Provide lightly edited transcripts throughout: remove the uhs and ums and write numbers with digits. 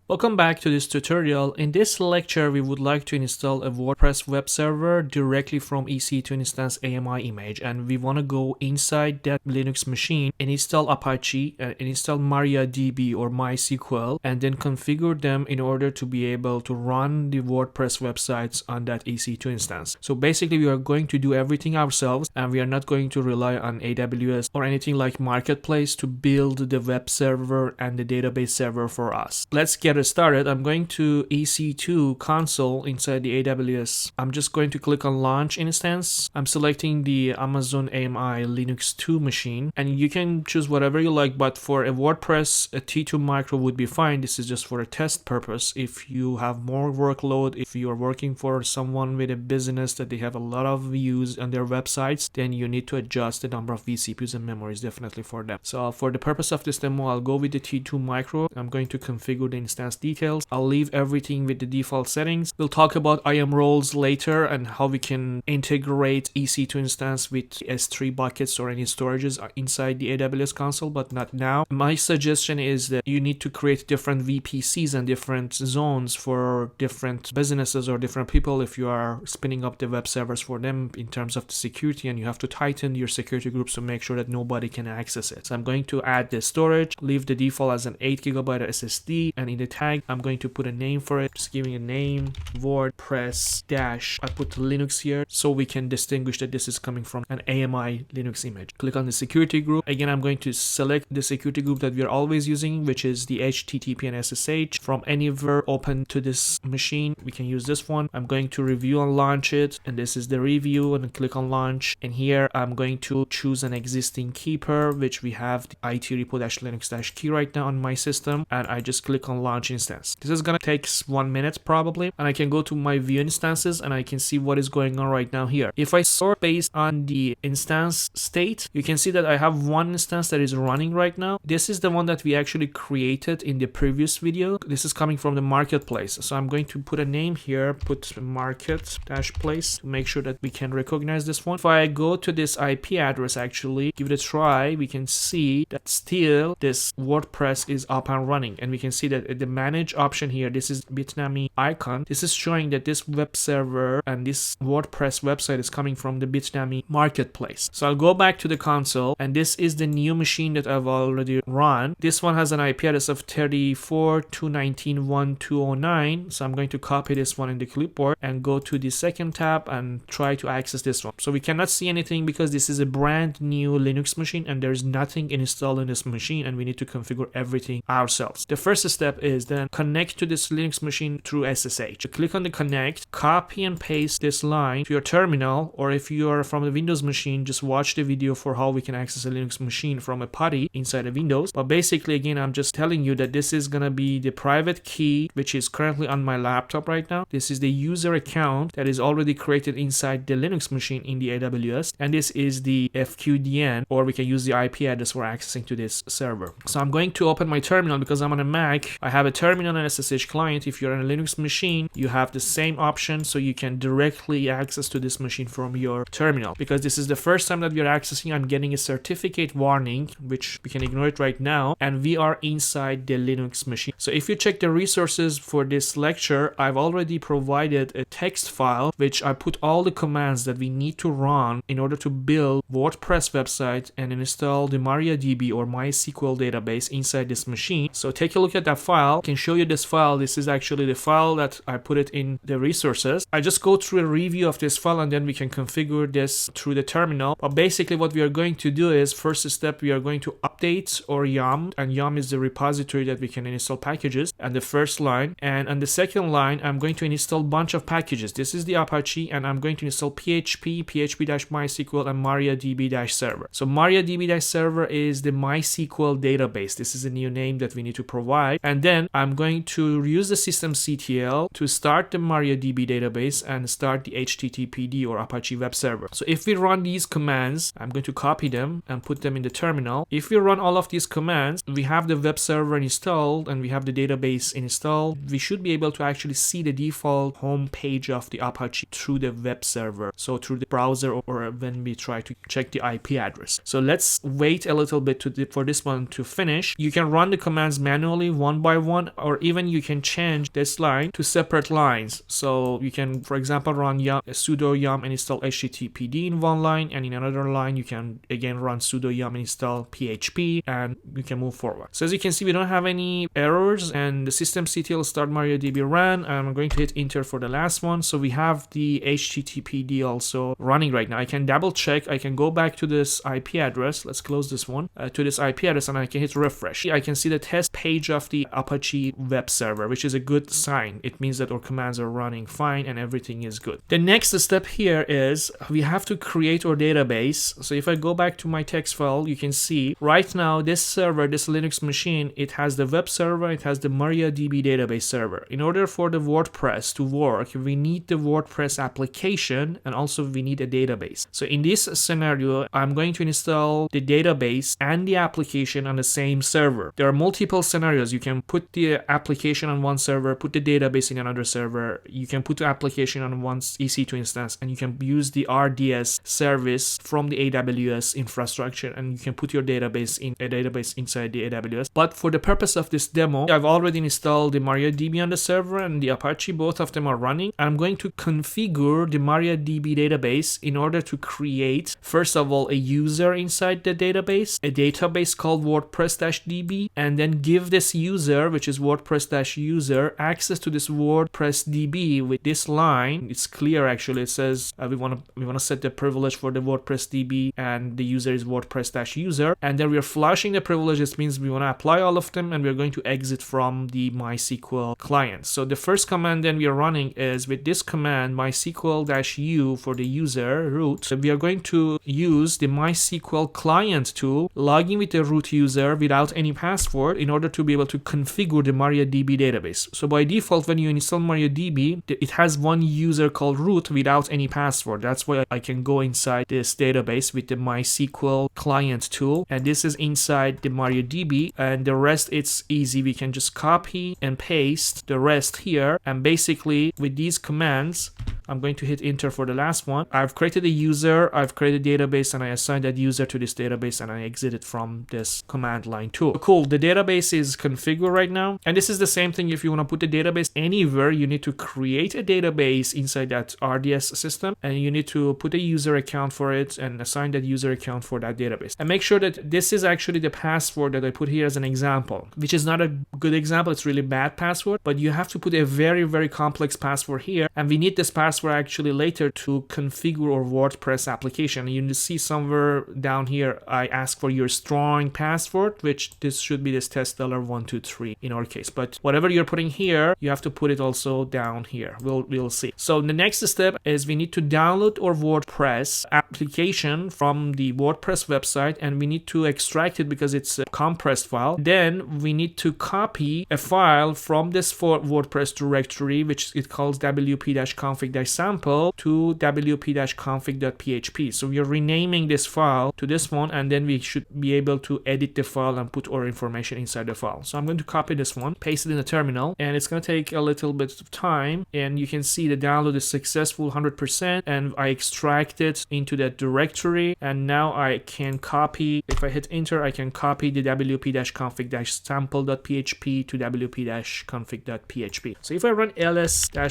Welcome back to this tutorial. In this lecture, we would like to install a WordPress web server directly from EC2 instance AMI image, and we want to go inside that Linux machine and install Apache and install MariaDB or MySQL and then configure them in order to be able to run the WordPress websites on that EC2 instance. So basically, we are going to do everything ourselves and we are not going to rely on AWS or anything like Marketplace to build the web server and the database server for us. Let's get started. I'm going to Ec2 Console inside the AWS. I'm just going to click on Launch Instance. I'm selecting the Amazon AMI Linux 2 machine, and you can choose whatever you like, but for a WordPress, a T2 micro would be fine. This is just for a test purpose. If you have more workload, if you are working for someone with a business that they have a lot of views on their websites, then you need to adjust the number of vCPUs and memories definitely for them. So for the purpose of this demo, I'll go with the T2 micro. I'm going to configure the instance details. I'll leave everything with the default settings. We'll talk about IAM roles later and how we can integrate EC2 instance with S3 buckets or any storages inside the AWS console, but not now. My suggestion is that you need to create different VPCs and different zones for different businesses or different people if you are spinning up the web servers for them in terms of the security, and you have to tighten your security groups to make sure that nobody can access it. So I'm going to add the storage, leave the default as an 8GB SSD, and in the tag I'm going to put a name for it, just giving a name, WordPress dash, I put Linux here so we can distinguish that this is coming from an AMI Linux image. Click on the security group. Again, I'm going to select the security group that we are always using, which is the HTTP and SSH from anywhere open to this machine. We can use this one. I'm going to review and launch it, and this is the review, and click on launch, and here I'm going to choose an existing keeper, which we have the ITrepo-linux-key right now on my system, and I just click on launch instance. This is gonna take 1 minute probably, and I can go to my view instances and I can see what is going on right now here. If I sort based on the instance state, you can see that I have one instance that is running right now. This is the one that we actually created in the previous video. This is coming from the marketplace. So I'm going to put a name here, put market-place to make sure that we can recognize this one. If I go to this IP address, actually give it a try, we can see that still this WordPress is up and running, and we can see that at the manage option here, this is Bitnami icon. This is showing that this web server and this WordPress website is coming from the Bitnami marketplace. So I'll go back to the console, and this is the new machine that I've already run. This one has an IP address of 34.219.1.209. So I'm going to copy this one in the clipboard and go to the second tab and try to access this one. So we cannot see anything because this is a brand new Linux machine and there's nothing installed in this machine, and we need to configure everything ourselves. The first step is then connect to this Linux machine through SSH. So click on the connect, copy and paste this line to your terminal, or if you are from the Windows machine, just watch the video for how we can access a Linux machine from a PuTTY inside of Windows. But basically, again, I'm just telling you that this is gonna be the private key, which is currently on my laptop right now. This is the user account that is already created inside the Linux machine in the AWS, and this is the FQDN, or we can use the IP address for accessing to this server. So I'm going to open my terminal because I'm on a Mac. I have a terminal and SSH client. If you're on a Linux machine, you have the same option, so you can directly access to this machine from your terminal. Because this is the first time that we are accessing, I'm getting a certificate warning, which we can ignore it right now, and we are inside the Linux machine. So if you check the resources for this lecture, I've already provided a text file which I put all the commands that we need to run in order to build WordPress website and install the MariaDB or MySQL database inside this machine. So take a look at that file. I can show you this file. This is actually the file that I put it in the resources. I just go through a review of this file and then we can configure this through the terminal. But basically what we are going to do is, first step, we are going to update or yum, and yum is the repository that we can install packages, and the first line. And on the second line, I'm going to install a bunch of packages. This is the Apache, and I'm going to install PHP, PHP-MySQL, and MariaDB-server. So MariaDB-server is the MySQL database. This is a new name that we need to provide. And then I'm going to use the systemctl to start the MariaDB database and start the HTTPD or Apache web server. So if we run these commands, I'm going to copy them and put them in the terminal. If we run all of these commands, we have the web server installed and we have the database installed. We should be able to actually see the default home page of the Apache through the web server. So through the browser or when we try to check the IP address. So let's wait a little bit for this one to finish. You can run the commands manually one by one, one, or even you can change this line to separate lines. So you can, for example, run sudo yum and install httpd in one line, and in another line you can again run sudo yum and install php, and you can move forward. So as you can see, we don't have any errors, and the systemctl start MariaDB ran. I'm going to hit enter for the last one. So we have the httpd also running right now. I can double check. I can go back to this IP address. Let's close this one to this IP address, and I can hit refresh. I can see the test page of the Apache web server, which is a good sign. It means that our commands are running fine and everything is good. The next step here is we have to create our database. So if I go back to my text file, you can see right now this server, this Linux machine, it has the web server, it has the MariaDB database server. In order for the WordPress to work, we need the WordPress application, and also we need a database. So in this scenario, I'm going to install the database and the application on the same server. There are multiple scenarios. You can put the application on one server, put the database in another server. You can put the application on one EC2 instance, and you can use the RDS service from the AWS infrastructure, and you can put your database in a database inside the AWS. But for the purpose of this demo, I've already installed the MariaDB on the server and the Apache. Both of them are running. I'm going to configure the MariaDB database in order to create, first of all, a user inside the database, a database called WordPress-DB, and then give this user, which is WordPress-user, access to this WordPress DB with this line. It's clear actually. It says we want to set the privilege for the WordPress DB, and the user is WordPress-user, and then we are flushing the privileges. Means we want to apply all of them, and we're going to exit from the MySQL client. So the first command then we are running is with this command MySQL-u for the user root. So we are going to use the MySQL client tool, logging with the root user without any password in order to be able to configure the MariaDB database. So by default, when you install MariaDB, it has one user called root without any password. That's why I can go inside this database with the MySQL client tool, and this is inside the MariaDB, and the rest it's easy. We can just copy and paste the rest here, and basically with these commands, I'm going to hit enter for the last one. I've created a user, I've created a database, and I assigned that user to this database, and I exited from this command line tool. Cool, the database is configured right now. And this is the same thing. If you want to put the database anywhere, you need to create a database inside that RDS system, and you need to put a user account for it and assign that user account for that database. And make sure that this is actually the password that I put here as an example, which is not a good example. It's really bad password, but you have to put a very, very complex password here. And we need this password actually later to configure our WordPress application. You see somewhere down here, I ask for your strong password, which this should be this test $123 in our case. But whatever you're putting here, you have to put it also down here. We'll see. So the next step is we need to download our WordPress application from the WordPress website, and we need to extract it because it's a compressed file. Then we need to copy a file from this WordPress directory, which it calls wp-config-sample to wp-config.php. So we are renaming this file to this one, and then we should be able to edit the file and put our information inside the file. So I'm going to copy this one, paste it in the terminal, and it's going to take a little bit of time, and you can see the download is successful 100%, and I extract it into that directory, and now I can copy, if I hit enter, I can copy the wp-config-sample.php to wp-config.php. So if I run ls-lah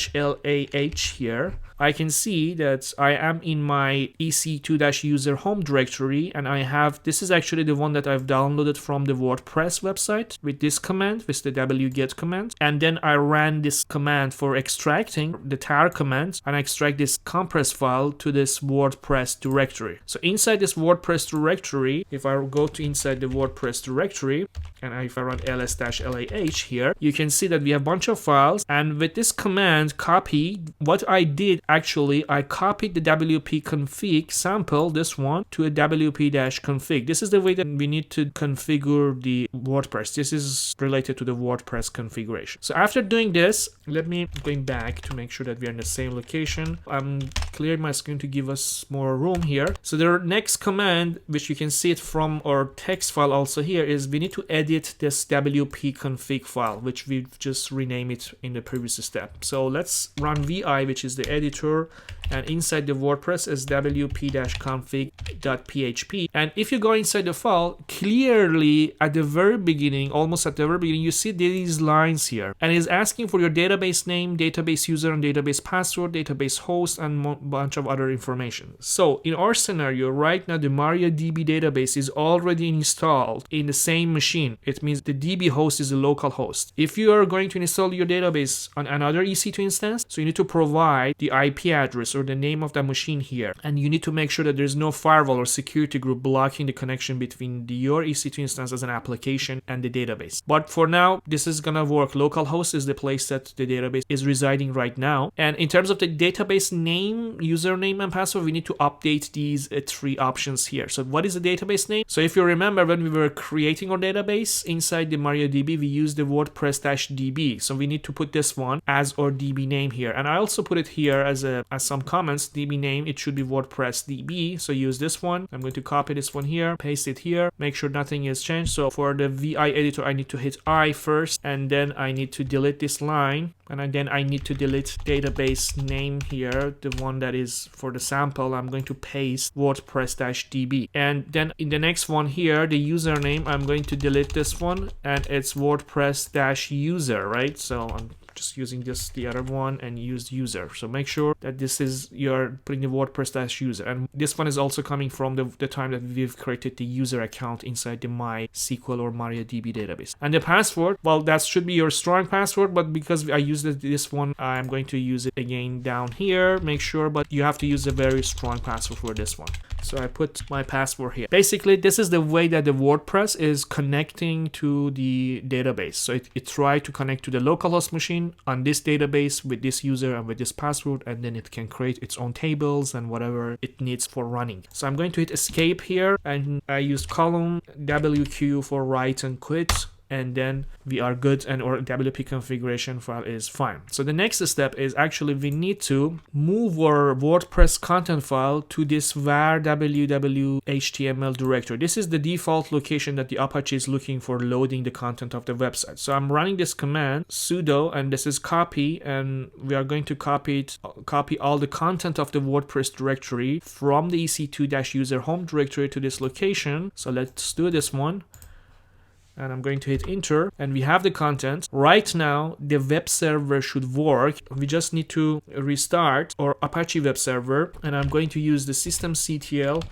here, I can see that I am in my ec2-user home directory, and I have, this is actually the one that I've downloaded from the WordPress website with this command, with the wget command. And then I ran this command for extracting the tar command, and I extract this compressed file to this WordPress directory. So inside this WordPress directory, if I go to inside the WordPress directory, and if I run ls-lah here, you can see that we have a bunch of files, and with this command copy, what I did actually, I copied the wp config sample, this one, to a wp-config. This is the way that we need to configure the WordPress. This is related to the WordPress configuration. So after doing this, let me going back to make sure that we are in the same location. I'm clearing my screen to give us more room here. So the next command, which you can see it from our text file also here, is we need to edit this wp config file, which we've just renamed it in the previous step. So let's run vi, which is use the editor, and inside the WordPress is wp-config.php. And if you go inside the file, clearly at the very beginning, almost at the very beginning, you see these lines here, and it's asking for your database name, database user and database password, database host, and a bunch of other information. So in our scenario right now, the MariaDB database is already installed in the same machine. It means the DB host is a local host. If you are going to install your database on another EC2 instance, so you need to provide the IP address or the name of the machine here, and you need to make sure that there's no firewall or security group blocking the connection between your EC2 instance as an application and the database. But for now, this is gonna work. Localhost is the place that the database is residing right now. And in terms of the database name, username, and password, we need to update these three options here. So what is the database name? So if you remember, when we were creating our database inside the MariaDB, we used the WordPress-DB. So we need to put this one as our DB name here. And I also put it here as some comments. DB name, it should be WordPress-DB. So use this one. I'm going to copy this one here, paste it here, make sure nothing is changed. So for the VI editor, I need to hit I first, and then I need to delete this line, and then I need to delete database name here, the one that is for the sample. I'm going to paste WordPress-DB, and then in the next one here, the username, I'm going to delete this one, and it's WordPress-user, right? So I'm just using the other one and use user. So make sure that this is, you're putting the WordPress-user, and this one is also coming from the time that we've created the user account inside the MySQL or MariaDB database. And the password, well, that should be your strong password, but because I used this one, I'm going to use it again down here. Make sure, but you have to use a very strong password for this one. So I put my password here. Basically, this is the way that the WordPress is connecting to the database. So it tried to connect to the localhost machine on this database with this user and with this password, and then it can create its own tables and whatever it needs for running. So I'm going to hit escape here, and I used column WQ for write and quit, and then we are good, and our WP configuration file is fine. So the next step is actually we need to move our WordPress content file to this var www HTML directory. This is the default location that the Apache is looking for loading the content of the website. So I'm running this command sudo, and this is copy, and we are going to copy all the content of the WordPress directory from the EC2-user home directory to this location. So let's do this one. And I'm going to hit enter, and we have the content. Right now, the web server should work. We just need to restart our Apache web server, and I'm going to use the systemctl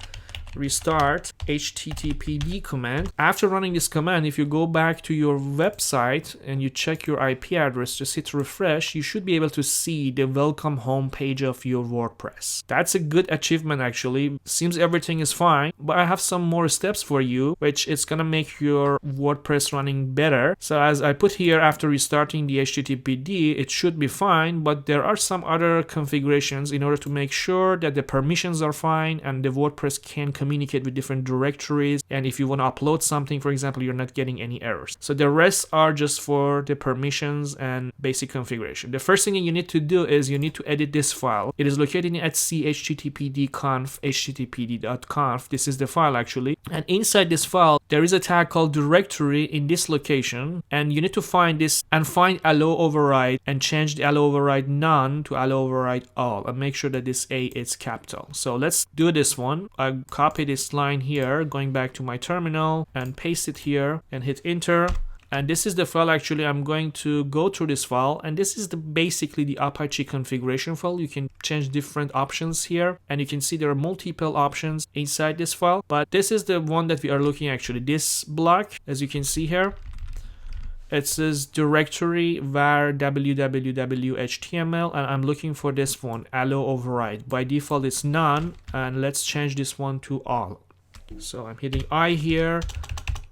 restart httpd command. After running this command, if you go back to your website and you check your IP address, just hit refresh, you should be able to see the welcome home page of your WordPress. That's a good achievement actually. Seems everything is fine, but I have some more steps for you, which is gonna make your WordPress running better. So as I put here, after restarting the httpd, it should be fine, but there are some other configurations in order to make sure that the permissions are fine and the WordPress can communicate with different directories, and if you want to upload something, for example, you're not getting any errors. So the rest are just for the permissions and basic configuration. The first thing you need to do is you need to edit this file. It is located at chttpd-conf httpd.conf. This is the file actually, and inside this file there is a tag called directory in this location, and you need to find this and find allow override and change the allow override none to allow override all, and make sure that this A is capital. So let's do this one. I copy this line here, going back to my terminal, and paste it here and hit enter. And this is the file actually. I'm going to go through this file, and this is basically the Apache configuration file. You can change different options here, and you can see there are multiple options inside this file, but this is the one that we are looking at actually. This block, as you can see here, it says directory var www html, and I'm looking for this one, allow override. By default it's none, and let's change this one to all. So I'm hitting I here,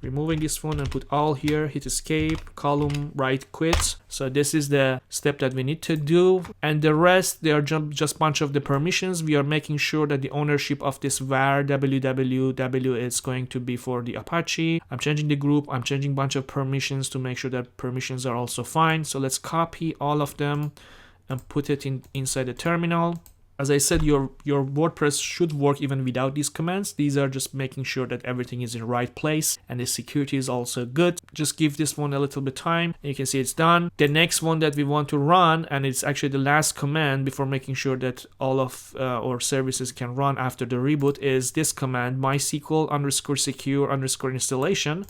removing this one, and put all here, hit escape, column right quit. So this is the step that we need to do, and the rest, they are just bunch of the permissions. We are making sure that the ownership of this var www is going to be for the Apache. I'm changing the group, I'm changing bunch of permissions to make sure that permissions are also fine. So let's copy all of them and put it inside the terminal. As I said, your WordPress should work even without these commands. These are just making sure that everything is in the right place and the security is also good. Just give this one a little bit time and you can see it's done. The next one that we want to run, and it's actually the last command before making sure that all of our services can run after the reboot, is this command, mysql_secure_ installation.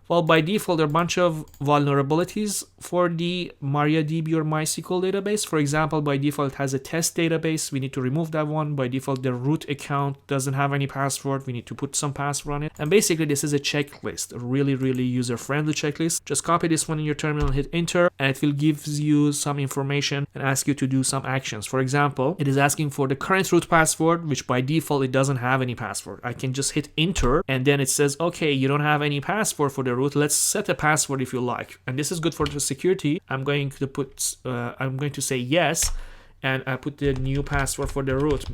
Well, by default, there are a bunch of vulnerabilities for the MariaDB or MySQL database. For example, by default, it has a test database. We need to remove that one. By default, the root account doesn't have any password. We need to put some password on it. And basically, this is a checklist, a really, really user-friendly checklist. Just copy this one in your terminal, hit enter, and it will give you some information and ask you to do some actions. For example, it is asking for the current root password, which by default, it doesn't have any password. I can just hit enter, and then it says, okay, you don't have any password for the root. Let's set a password if you like. And this is good for the security. I'm going to say yes, and I put the new password for the root.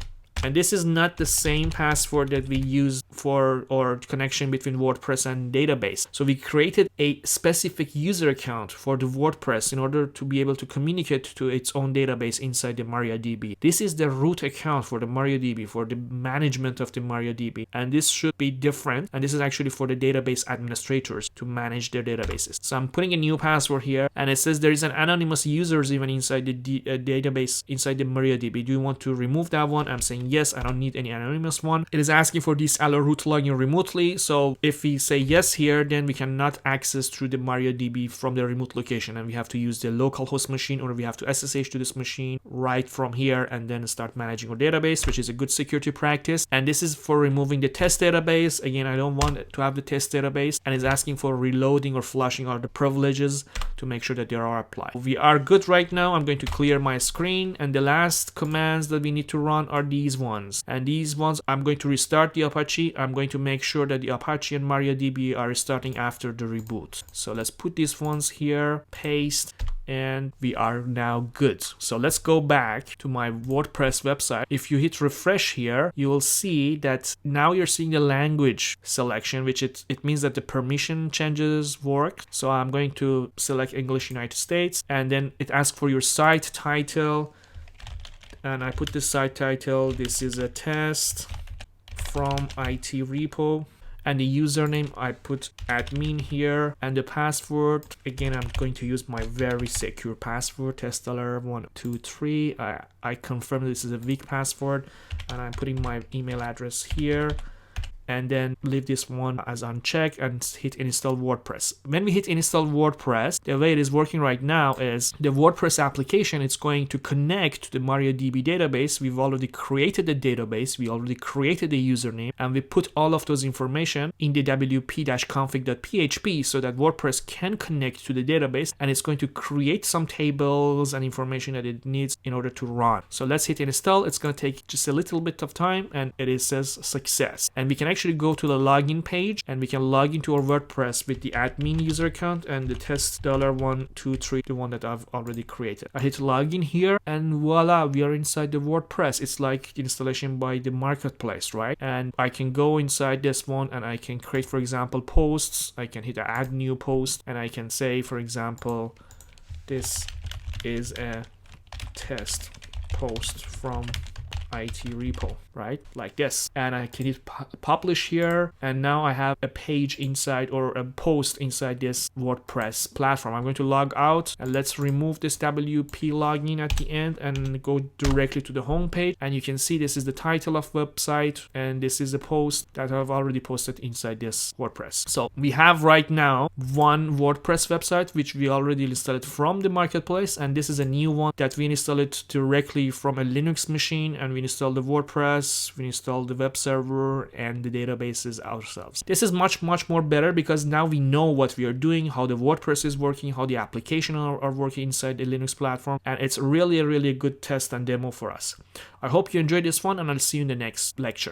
And this is not the same password that we use for our connection between WordPress and database. So we created a specific user account for the WordPress in order to be able to communicate to its own database inside the MariaDB. This is the root account for the MariaDB, for the management of the MariaDB. And this should be different. And this is actually for the database administrators to manage their databases. So I'm putting a new password here, and it says there is an anonymous users even inside the database, inside the MariaDB. Do you want to remove that one? I'm saying yes, I don't need any anonymous one. It is asking for this allow root login remotely. So if we say yes here, then we cannot access through the MariaDB from the remote location, and we have to use the local host machine, or we have to SSH to this machine right from here and then start managing our database, which is a good security practice. And this is for removing the test database. Again, I don't want to have the test database, and it's asking for reloading or flushing all the privileges to make sure that they are applied. We are good right now. I'm going to clear my screen, and the last commands that we need to run are these ones. And these ones, I'm going to restart the Apache. I'm going to make sure that the Apache and MariaDB are restarting after the reboot. So let's put these ones here, paste, and we are now good. So let's go back to my WordPress website. If you hit refresh here, you will see that now you're seeing the language selection, which it means that the permission changes work. So I'm going to select English United States, and then it asks for your site title. And I put the site title, this is a test from ITrepo. And the username, I put admin here. And the password, again, I'm going to use my very secure password, testdaler123. I confirm this is a weak password. And I'm putting my email address here. And then leave this one as unchecked and hit install WordPress. When we hit install WordPress, the way it is working right now is the WordPress application, it's going to connect to the MariaDB database. We've already created the database, we already created the username, and we put all of those information in the wp-config.php so that WordPress can connect to the database, and it's going to create some tables and information that it needs in order to run. So let's hit install. It's going to take just a little bit of time, and it says success. And we can actually go to the login page, and we can log into our WordPress with the admin user account and the test$123, the one that I've already created. I hit login here, and voila, we are inside the WordPress. It's like installation by the marketplace, right? And I can go inside this one, and I can create, for example, posts. I can hit add new post, and I can say, for example, this is a test post from ITrepo, right? Like this. And I can hit publish here, and now I have a page inside, or a post inside this WordPress platform. I'm going to log out, and let's remove this WP login at the end and go directly to the home page. And you can see this is the title of website, and this is a post that I've already posted inside this WordPress. So we have right now one WordPress website which we already installed from the marketplace, and this is a new one that we installed directly from a Linux machine, and we installed the WordPress, we installed the web server and the databases ourselves. This is much more better because now we know what we are doing, how the WordPress is working, how the application are working inside the Linux platform, and it's really a good test and demo for us. I hope you enjoyed this one, and I'll see you in the next lecture.